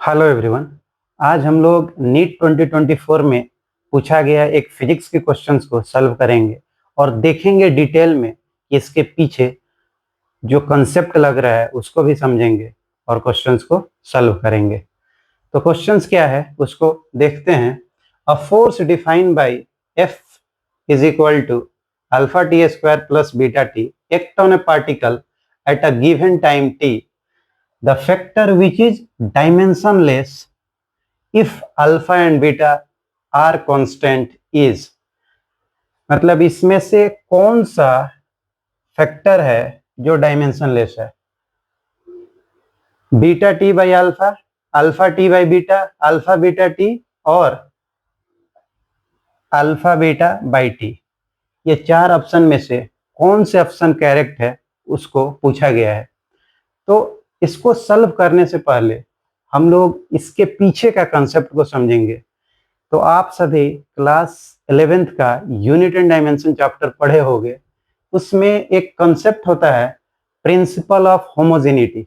Hello everyone. आज हम लोग नीट 2024 में पूछा गया एक फिजिक्स के क्वेश्चंस को सॉल्व करेंगे और देखेंगे डिटेल में कि इसके पीछे जो कंसेप्ट लग रहा है उसको भी समझेंगे और क्वेश्चंस को सॉल्व करेंगे। तो क्वेश्चंस क्या है उसको देखते हैं। A force defined by F is equal to alpha T square plus beta t act on a particle at a given time t, the factor which is dimensionless if alpha and beta are constant is, मतलब इसमें से कौन सा factor है जो dimensionless है। Beta T by alpha, alpha T by beta, alpha beta T और alpha beta by T, ये चार ऑप्शन में से कौन से ऑप्शन करेक्ट है उसको पूछा गया है। तो इसको सॉल्व करने से पहले हम लोग इसके पीछे का कंसेप्ट को समझेंगे। तो आप सभी क्लास 11th का यूनिट एंड डायमेंशन चैप्टर पढ़े होंगे। उसमें एक कंसेप्ट होता है principle of homogeneity.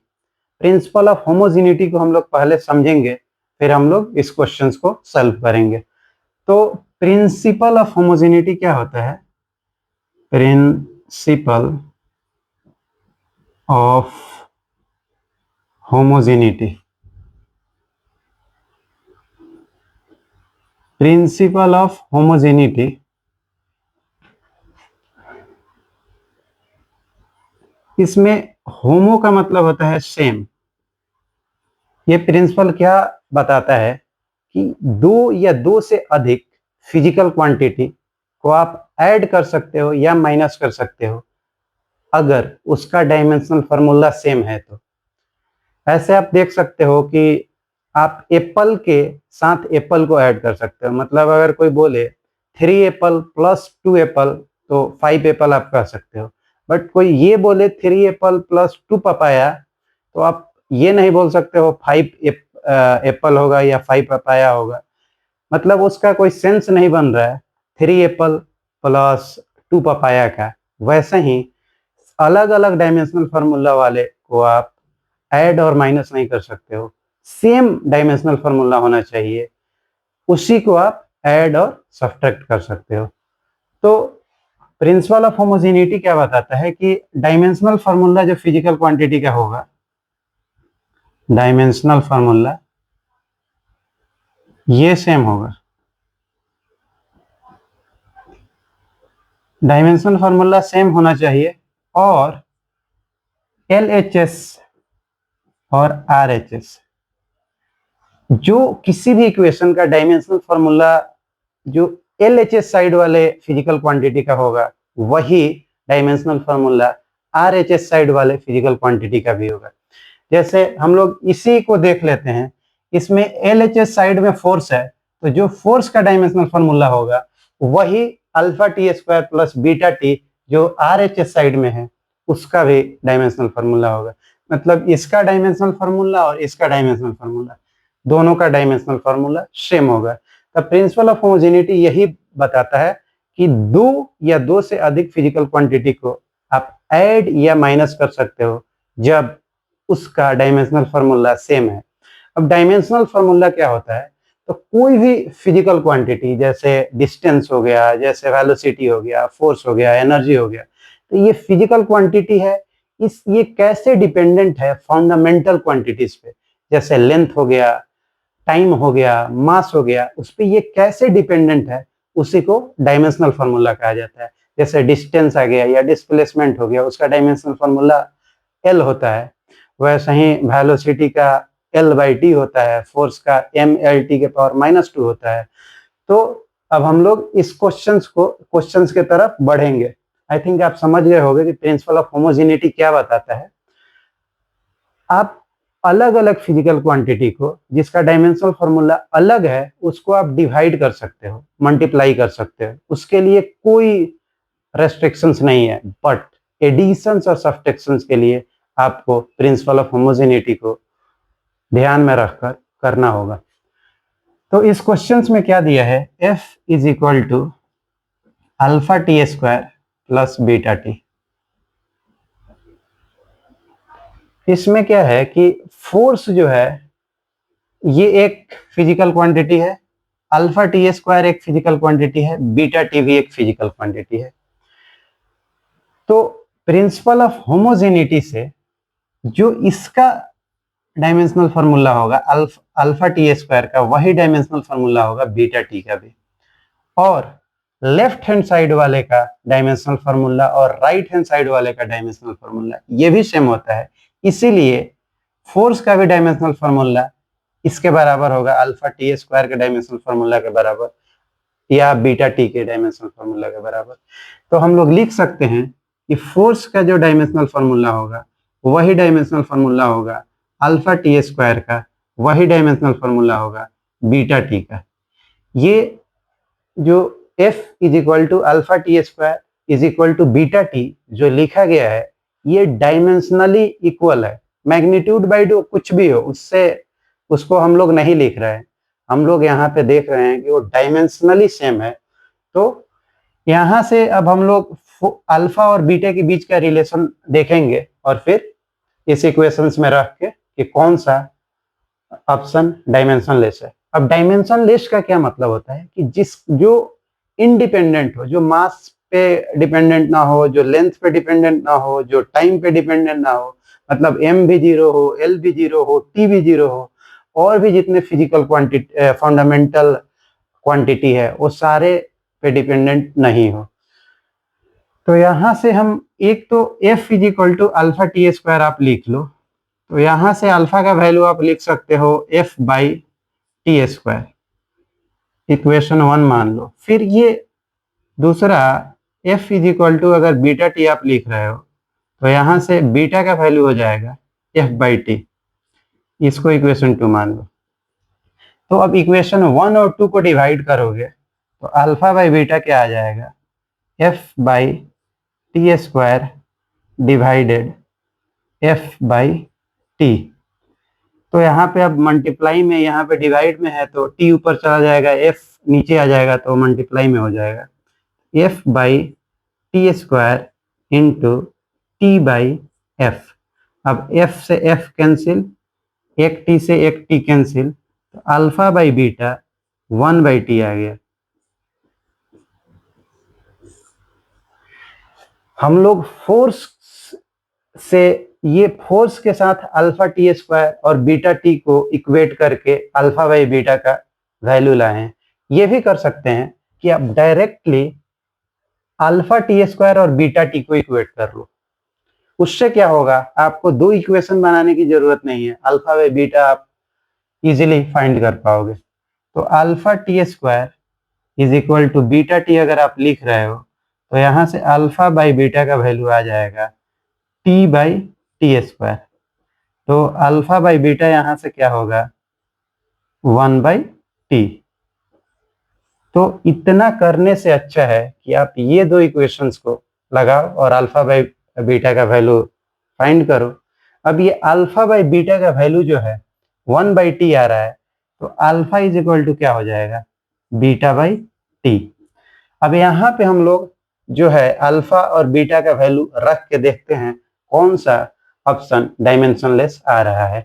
Principle of homogeneity को हम लोग पहले समझेंगे, फिर हम लोग इस क्वेश्चन को सॉल्व करेंगे। तो प्रिंसिपल ऑफ होमोजेनिटी क्या होता है? Principle of homogeneity, principle of homogeneity इसमें होमो का मतलब होता है सेम। ये प्रिंसिपल क्या बताता है कि दो या दो से अधिक फिजिकल क्वांटिटी को आप ऐड कर सकते हो या माइनस कर सकते हो अगर उसका डायमेंशनल फार्मूला सेम है। तो ऐसे आप देख सकते हो कि आप एप्पल के साथ एप्पल को ऐड कर सकते हो। मतलब अगर कोई बोले 3 एप्पल प्लस 2 एप्पल तो 5 एप्पल आप कह सकते हो। बट कोई ये बोले 3 एप्पल प्लस 2 पपाया तो आप ये नहीं बोल सकते हो 5 एप्पल होगा या 5 पपाया होगा। मतलब उसका कोई सेंस नहीं बन रहा है 3 एप्पल प्लस 2 पपाया का। वैसे ही अलग अलग डायमेंशनल फार्मूला वाले को आप ऐड और माइनस नहीं कर सकते हो, सेम डायमेंशनल फार्मूला होना चाहिए, उसी को आप ऐड और सब्ट्रैक्ट कर सकते हो। तो प्रिंसिपल ऑफ होमोजेनिटी क्या बताता है कि डायमेंशनल फार्मूला जो फिजिकल क्वांटिटी का होगा, डायमेंशनल फार्मूला ये सेम होगा। डायमेंशनल फार्मूला सेम होना चाहिए और LHS और RHS जो किसी भी इक्वेशन का डायमेंशनल फार्मूला जो LHS साइड वाले फिजिकल क्वांटिटी का होगा वही डायमेंशनल फार्मूला RHS साइड वाले फिजिकल क्वांटिटी का भी होगा। जैसे हम लोग इसी को देख लेते हैं, इसमें LHS साइड में फोर्स है तो जो फोर्स का डायमेंशनल फार्मूला होगा वही alpha T square plus beta t जो RHS साइड में है उसका भी डायमेंशनल फार्मूला होगा। मतलब इसका डायमेंशनल फार्मूला और इसका डायमेंशनल फार्मूला दोनों का डायमेंशनल फार्मूला सेम होगा। तो प्रिंसिपल ऑफ होमोजेनिटी यही बताता है कि दो या दो से अधिक फिजिकल क्वांटिटी को आप ऐड या माइनस कर सकते हो जब उसका डायमेंशनल फार्मूला सेम है। अब डायमेंशनल फार्मूला क्या होता है? तो कोई भी फिजिकल क्वांटिटी जैसे डिस्टेंस हो गया, जैसे वेलोसिटी हो गया, फोर्स हो गया, एनर्जी हो गया, तो ये फिजिकल क्वांटिटी है। ये कैसे डिपेंडेंट है? फंडामेंटल क्वांटिटीज पे, जैसे लेंथ हो गया, टाइम हो गया, मास हो गया, उस पर ये कैसे डिपेंडेंट है उसी को डायमेंशनल फार्मूला कहा जाता है। जैसे डिस्टेंस आ गया या डिस्प्लेसमेंट हो गया, उसका डायमेंशनल फार्मूला L होता है। वैसे ही वेलोसिटी का L/T होता है, फोर्स का mLT के पावर -2 होता है। तो अब हम लोग इस क्वेश्चंस के तरफ बढ़ेंगे। आई थिंक आप समझ गए होंगे कि प्रिंसिपल ऑफ होमोजेनिटी क्या बताता है। आप अलग अलग फिजिकल क्वांटिटी को जिसका डायमेंशनल फार्मूला अलग है उसको आप डिवाइड कर सकते हो, मल्टीप्लाई कर सकते हो, उसके लिए कोई रेस्ट्रिक्शंस नहीं है। बट एडिशंस और सब्ट्रैक्शंस के लिए आपको प्रिंसिपल ऑफ होमोजेनिटी को ध्यान में रखकर करना होगा। तो इस क्वेश्चंस में क्या दिया है? F is equal to alpha T square plus beta t. इसमें क्या है कि फोर्स जो है ये एक फिजिकल क्वांटिटी है, अल्फा टी स्क्वायर एक फिजिकल क्वांटिटी है, बीटा टी भी एक फिजिकल क्वांटिटी है। तो प्रिंसिपल ऑफ होमोजेनिटी से जो इसका डायमेंशनल फार्मूला होगा अल्फा टी स्क्वायर का, वही डायमेंशनल फार्मूला होगा बीटा टी का भी। और लेफ्ट हैंड साइड वाले का डायमेंशनल फार्मूला और राइट हैंड साइड वाले का डायमेंशनल फार्मूला ये भी सेम होता है। इसीलिए फोर्स का भी डायमेंशनल फार्मूला इसके बराबर होगा, अल्फा टी स्क्वायर के डायमेंशनल फार्मूला के बराबर या बीटा टी के डायमेंशनल फार्मूला के बराबर। तो हम लोग लिख सकते हैं कि फोर्स का जो डायमेंशनल फार्मूला होगा वही डायमेंशनल फार्मूला होगा अल्फा टी स्क्वायर का, वही डायमेंशनल फार्मूला होगा बीटा टी का। ये जो F is equal to alpha T square is equal to beta t जो लिखा गया है ये डायमेंशनली इक्वल है। मैग्नीट्यूड बाई टू कुछ भी हो उससे उसको हम लोग नहीं लिख रहे हैं, हम लोग यहाँ पे देख रहे हैं कि वो डायमेंशनली सेम है। तो यहाँ से अब हम लोग अल्फा और बीटा के बीच का रिलेशन देखेंगे और फिर इस इक्वेशंस में रख के कि कौन सा ऑप्शन डायमेंशनलेस है। अब डायमेंशनलेस का क्या मतलब होता है कि जो इंडिपेंडेंट हो, जो मास पे डिपेंडेंट ना हो, जो लेंथ पे डिपेंडेंट ना हो, जो टाइम पे डिपेंडेंट ना हो, मतलब m भी 0 हो, l भी 0 हो, t भी 0 हो, और भी जितने फिजिकल क्वांटिटी फंडामेंटल क्वांटिटी है वो सारे पे डिपेंडेंट नहीं हो। तो यहाँ से हम एक तो f is equal to alpha T square आप लिख लो, तो यहाँ से अल्फा का वैल्यू आप लिख सकते हो f by T square, equation 1 मान लो। फिर ये दूसरा f इज इक्वल टू अगर बीटा टी आप लिख रहे हो तो यहाँ से बीटा का वैल्यू हो जाएगा f बाई टी, इसको इक्वेशन 2 मान लो। तो अब इक्वेशन 1 और 2 को डिवाइड करोगे तो अल्फा बाई बीटा क्या आ जाएगा, f by T square divided f by T. तो यहाँ पे अब मल्टीप्लाई में, यहाँ पे डिवाइड में है तो t ऊपर चला जाएगा, f नीचे आ जाएगा तो मल्टीप्लाई में हो जाएगा f by T square into T by F. अब f से f कैंसिल, एक t से एक t कैंसिल, तो alpha by beta 1 by T आ गया। हम लोग फोर्स से ये फोर्स के साथ अल्फा टी स्क्वायर और बीटा टी को इक्वेट करके अल्फा बाई बीटा का वैल्यू लाए हैं। ये भी कर सकते हैं कि आप डायरेक्टली अल्फा टी स्क्वायर और बीटा टी को इक्वेट कर लो। उससे क्या होगा, आपको दो इक्वेशन बनाने की जरूरत नहीं है, अल्फा बाई बीटा आप इजीली फाइंड कर पाओगे। तो alpha T square is equal to beta t अगर आप लिख रहे हो तो यहाँ से अल्फा बाई बीटा का वैल्यू आ जाएगा टी बाई टी स्क्वायर। तो अल्फा बाई बीटा यहाँ से क्या होगा 1 बाई टी। तो इतना करने से अच्छा है कि आप ये दो इक्वेशंस को लगाओ और अल्फा बाई बीटा का वैल्यू फाइंड करो। अब ये अल्फा बाई बीटा का वैल्यू जो है 1 बाई टी आ रहा है, तो अल्फा इज इक्वल टू क्या हो जाएगा बीटा बाई टी। अब यहाँ पे हम लोग जो है अल्फा और बीटा का वैल्यू रख के देखते हैं कौन सा ऑप्शन डायमेंशनलेस आ रहा है।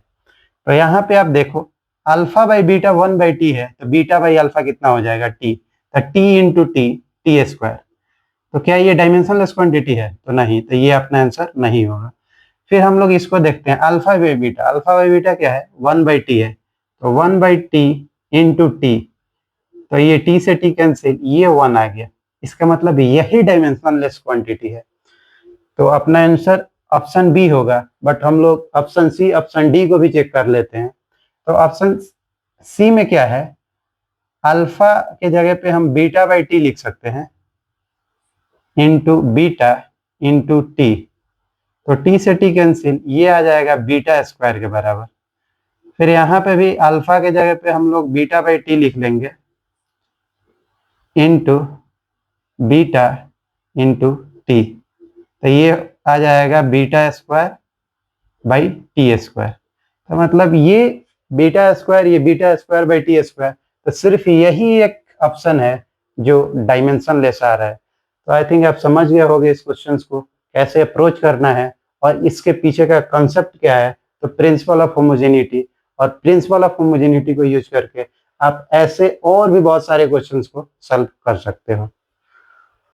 तो यहाँ पे आप देखो alpha by beta 1 by T है, तो बीटा बाई अल्फा कितना हो जाएगा टी, तो T into T, T square. तो क्या ये डायमेंशनलेस क्वांटिटी है, तो नहीं, तो ये अपना आंसर नहीं होगा। फिर हम लोग इसको देखते हैं alpha by beta, alpha by beta क्या है 1 बाई टी है, तो 1 बाई टी इंटू टी, तो ये टी से टी कैंसिल, ये 1 आ गया। इसका मतलब यही डायमेंशनलेस क्वांटिटी है। तो अपना आंसर ऑप्शन बी होगा, बट हम लोग ऑप्शन सी ऑप्शन डी को भी चेक कर लेते हैं। तो ऑप्शन सी में क्या है, अल्फा के जगह पे हम बीटा बाई टी लिख सकते हैं इंटू बीटा इंटू टी, तो टी से टी कैंसिल, ये आ जाएगा बीटा स्क्वायर के बराबर। फिर यहाँ पे भी अल्फा के जगह पे हम लोग बीटा बाई टी लिख लेंगे इंटू बीटा इंटू टी, तो ये आ जाएगा beta square by T square. तो मतलब ये बीटा स्क्वायर, ये beta square by T square, तो सिर्फ यही एक ऑप्शन है जो डायमेंशनलेस आ रहा है। तो आई थिंक आप समझ गए होंगे इस क्वेश्चन को कैसे अप्रोच करना है और इसके पीछे का कंसेप्ट क्या है। तो प्रिंसिपल ऑफ होमोजेनिटी और प्रिंसिपल ऑफ होमोजेनिटी को यूज करके आप ऐसे और भी बहुत सारे क्वेश्चंस को सॉल्व कर सकते हो।